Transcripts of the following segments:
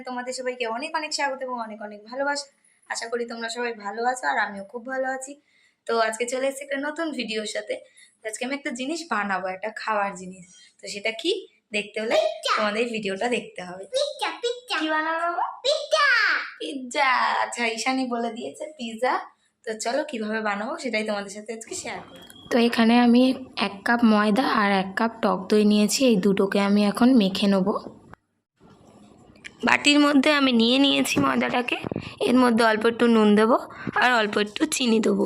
তোমাদের সবাইকে অনেক অনেক স্বাগত এবং অনেক অনেক ভালোবাসা। আশা করি তোমরা সবাই ভালো আছো আর আমিও খুব ভালো আছি। তো আজকে চলে এসেছি একটা নতুন ভিডিওর সাথে। আজকে আমি একটা জিনিস বানাবো, একটা খাওয়ার জিনিস। তো সেটা কি দেখতে হলে তোমাদের ভিডিওটা দেখতে হবে। কি বানাবো? পিৎজা। আচ্ছা, ঈশানী বলে দিয়েছে পিৎজা। তো চলো কিভাবে বানাবো সেটাই তোমাদের সাথে আজকে শেয়ার করবো। তো এখানে আমি 1 কাপ ময়দা আর 1 কাপ টক দই নিয়েছি। এই দুটোকে আমি এখন মেখে নেবো। বাটির মধ্যে আমি নিয়ে নিয়েছি ময়দাটাকে। এর মধ্যে অল্প একটু নুন দেবো আর অল্প একটু চিনি দেবো।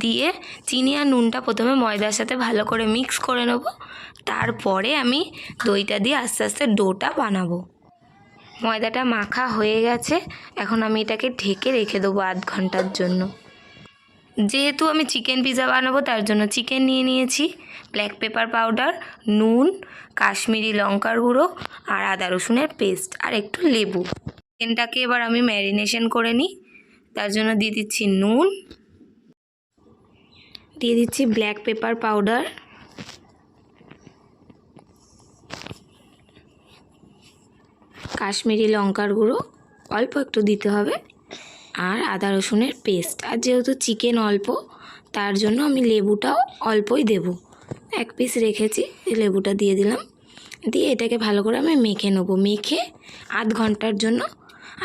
দিয়ে চিনি আর নুনটা প্রথমে ময়দার সাথে ভালো করে মিক্স করে নেবো। তারপরে আমি দইটা দিয়ে আস্তে আস্তে ডোটা বানাবো। ময়দাটা মাখা হয়ে গেছে, এখন আমি এটাকে ঢেকে রেখে দেবো আধ ঘন্টার জন্য। যেহেতু আমি চিকেন পিৎজা বানাবো তার জন্য চিকেন নিয়ে নিয়েছি, ব্ল্যাক পেপার পাউডার, নুন, কাশ্মীরি লঙ্কার গুঁড়ো আর আদা রসুনের পেস্ট আর একটু লেবু। চিকেনটাকে এবার আমি ম্যারিনেশন করে নিই। তার জন্য দিয়ে দিচ্ছি নুন, দিয়ে দিচ্ছি ব্ল্যাক পেপার পাউডার, কাশ্মীরি লঙ্কার গুঁড়ো অল্প একটু দিতে হবে, আর আদা রসুনের পেস্ট। আর যেহেতু চিকেন অল্প তার জন্য আমি লেবুটাও অল্পই দেব, 1 পিস রেখেছি, লেবুটা দিয়ে দিলাম। দিয়ে এটাকে ভালো করে আমি মেখে নেবো। মেখে আধ ঘন্টার জন্য,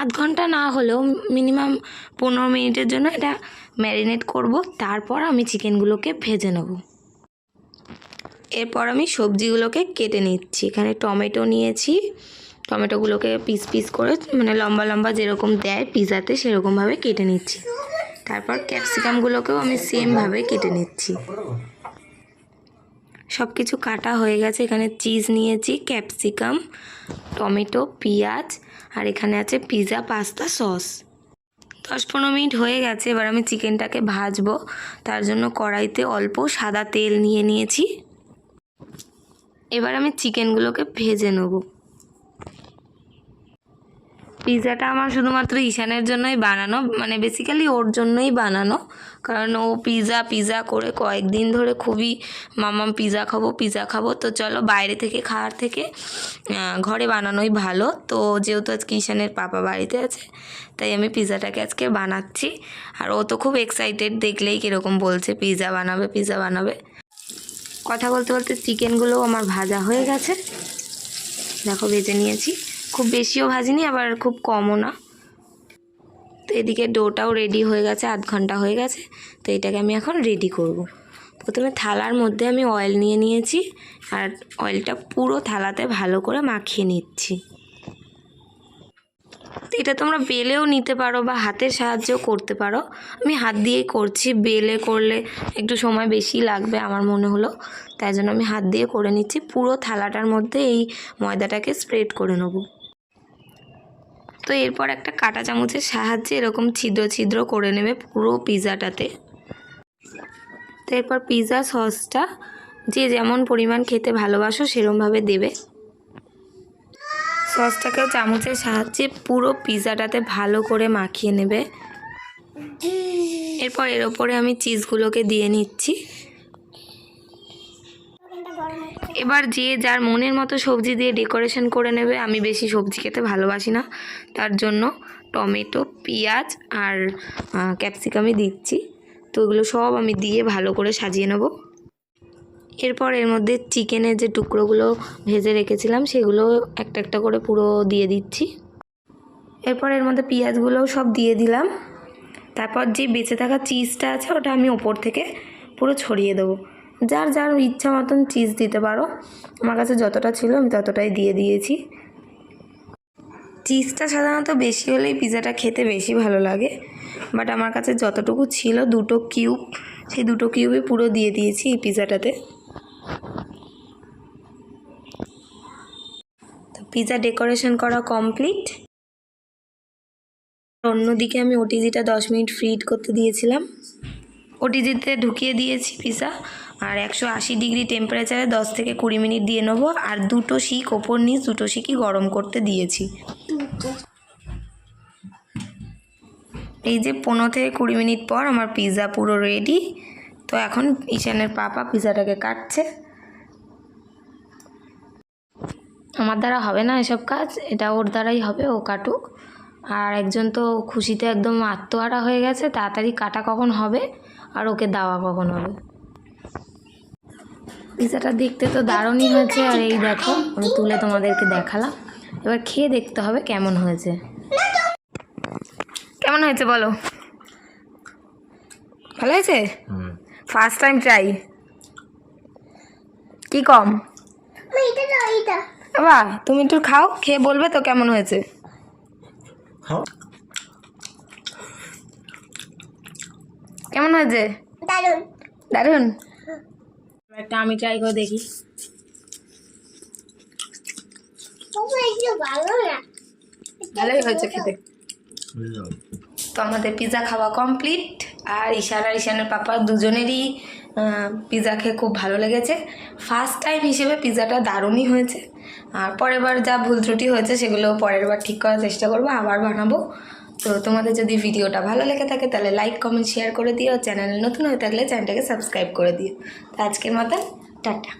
আধ ঘন্টা না হলেও মিনিমাম 15 মিনিটের জন্য এটা ম্যারিনেট করব। তারপর আমি চিকেনগুলোকে ভেজে নেব। এরপর আমি সবজিগুলোকে কেটে নিচ্ছি। এখানে টমেটো নিয়েছি, টমেটোগুলোকে পিস পিস করে মানে লম্বা লম্বা যেরকম দেয় পিৎজাতে সেরকমভাবে কেটে নিচ্ছি। তারপর ক্যাপসিকামগুলোকেও আমি সেমভাবে কেটে নিচ্ছি। সব কিছু কাটা হয়ে গেছে। এখানে চিজ নিয়েছি, ক্যাপসিকাম, টমেটো, পেঁয়াজ আর এখানে আছে পিৎজা পাস্তা সস। 10-15 মিনিট হয়ে গেছে। এবার আমি চিকেনটাকে ভাজবো। তার জন্য কড়াইতে অল্প সাদা তেল নিয়ে নিয়েছি। এবার আমি চিকেনগুলোকে ভেজে নেব। পিৎজাটা আমার শুধুমাত্র ঈশানের জন্যই বানানো, মানে বেসিক্যালি ওর জন্যই বানানো, কারণ ও পিৎজা করে কয়েকদিন ধরে খুবই মাম্মাম পিৎজা খাবো। তো চলো বাইরে থেকে খাওয়ার থেকে ঘরে বানানোই ভালো। তো যেহেতু আজকে ঈশানের পাপা বাড়িতে আছে তাই আমি পিৎজাটাকে আজকে বানাচ্ছি। আর ও তো খুব এক্সাইটেড, দেখলেই কীরকম বলছে পিৎজা বানাবে। কথা বলতে বলতে চিকেনগুলোও আমার ভাজা হয়ে গেছে, দেখো ভেজে নিয়েছি। খুব বেশিও ভাজিনি আবার খুব কমও না। তো এদিকে ডোটাও রেডি হয়ে গেছে, আধ ঘন্টা হয়ে গেছে। তো এটাকে আমি এখন রেডি করব। প্রথমে থালার মধ্যে আমি অয়েল নিয়ে নিয়েছি আর অয়েলটা পুরো থালাতে ভালো করে মাখিয়ে নিচ্ছি। তো এটা তোমরা বেলেও নিতে পারো বা হাতের সাহায্যেও করতে পারো। আমি হাত দিয়েই করছি, বেলে করলে একটু সময় বেশি লাগবে আমার মনে হলো, তাই জন্য আমি হাত দিয়ে করে নিচ্ছি। পুরো থালাটার মধ্যে এই ময়দাটাকে স্প্রেড করে নেব। তো এরপর একটা কাঁটা চামচের সাহায্যে এরকম ছিদ্র ছিদ্র করে নেবে পুরো পিৎজাটাতে। তো এরপর পিৎজা সসটা যে যেমন পরিমাণ খেতে ভালোবাসো সেরকমভাবে দেবে। সসটাকেও চামচের সাহায্যে পুরো পিৎজাটাতে ভালো করে মাখিয়ে নেবে। এরপর এর ওপরে আমি চিজগুলোকে দিয়ে নিচ্ছি। এবার যে যার মনের মতো সবজি দিয়ে ডেকোরেশন করে নেবে। আমি বেশি সবজি খেতে ভালোবাসি না, তার জন্য টমেটো, পেঁয়াজ আর ক্যাপসিকামই দিচ্ছি। তো ওগুলো সব আমি দিয়ে ভালো করে সাজিয়ে নেব। এরপর এর মধ্যে চিকেনের যে টুকরোগুলো ভেজে রেখেছিলাম সেগুলো একটা একটা করে পুরো দিয়ে দিচ্ছি। এরপর এর মধ্যে পেঁয়াজগুলোও সব দিয়ে দিলাম। তারপর যে বেঁচে থাকা চিজটা আছে ওটা আমি ওপর থেকে পুরো ছড়িয়ে দেবো। যার যার ইচ্ছা মতন চিজ দিতে পারো। আমার কাছে যতটা ছিল আমি ততটাই দিয়ে দিয়েছি। চিজটা সাধারণত বেশি হলেই পিৎজাটা খেতে বেশি ভালো লাগে, বাট আমার কাছে যতটুকু ছিল 2 কিউব, সেই 2 কিউবই পুরো দিয়ে দিয়েছি এই পিৎজাটাতে। তো পিৎজা ডেকোরেশন করা কমপ্লিট। অন্যদিকে আমি ওটিজিটা 10 মিনিট ফ্রিড করতে দিয়েছিলাম। ওটিজিতে ঢুকিয়ে দিয়েছি পিৎজা, আর 180 ডিগ্রি টেম্পারেচারে 10 থেকে 20 মিনিট দিয়ে নেবো। আর 2টো শিক ওপর নিচ 2টো শিকই গরম করতে দিয়েছি। এই যে 15 থেকে 20 মিনিট পর আমার পিৎজা পুরো রেডি। তো এখন ঈশানের পাপা পিৎজাটাকে কাটছে। আমার দ্বারা হবে না এসব কাজ, এটা ওর দ্বারাই হবে, ও কাটুক। আর একজন তো খুশিতে একদম আত্মহারা হয়ে গেছে, তাড়াতাড়ি কাটা কখন হবে আর ওকে দেওয়া কখন হবে। পিৎজাটা দেখতে তো দারুণই হয়েছে, আর এই দেখো আমি তুলে তোমাদেরকে দেখালাম। এবার খেয়ে দেখতে হবে কেমন হয়েছে। কেমন হয়েছে বলো? ভালো হয়েছে? First time try. কি কম? বাবা তুমি একটু খাও, খেয়ে বলবে তো কেমন হয়েছে। কেমন হয়েছে? দারুন। দারুণ। একটা আমি ট্রাই করে দেখি। ভালোই হয়েছে খেতে। তো আমাদের পিৎজা খাওয়া কমপ্লিট, আর ঈশান আর ঈশানের পাপা দুজনেরই পিৎজা খেয়ে খুব ভালো লেগেছে। ফার্স্ট টাইম হিসেবে পিৎজাটা দারুণই হয়েছে। আর পরের বার যা ভুল ত্রুটি হয়েছে সেগুলো পরের বার ঠিক করার চেষ্টা করবো, আবার বানাবো। তো তোমাদের যদি ভিডিওটা ভালো লেগে থাকে তাহলে লাইক কমেন্ট শেয়ার করে দিও, চ্যানেলে নতুন হয়ে থাকলে চ্যানেলটাকে সাবস্ক্রাইব করে দিও। তো আজকের মতন টাটা।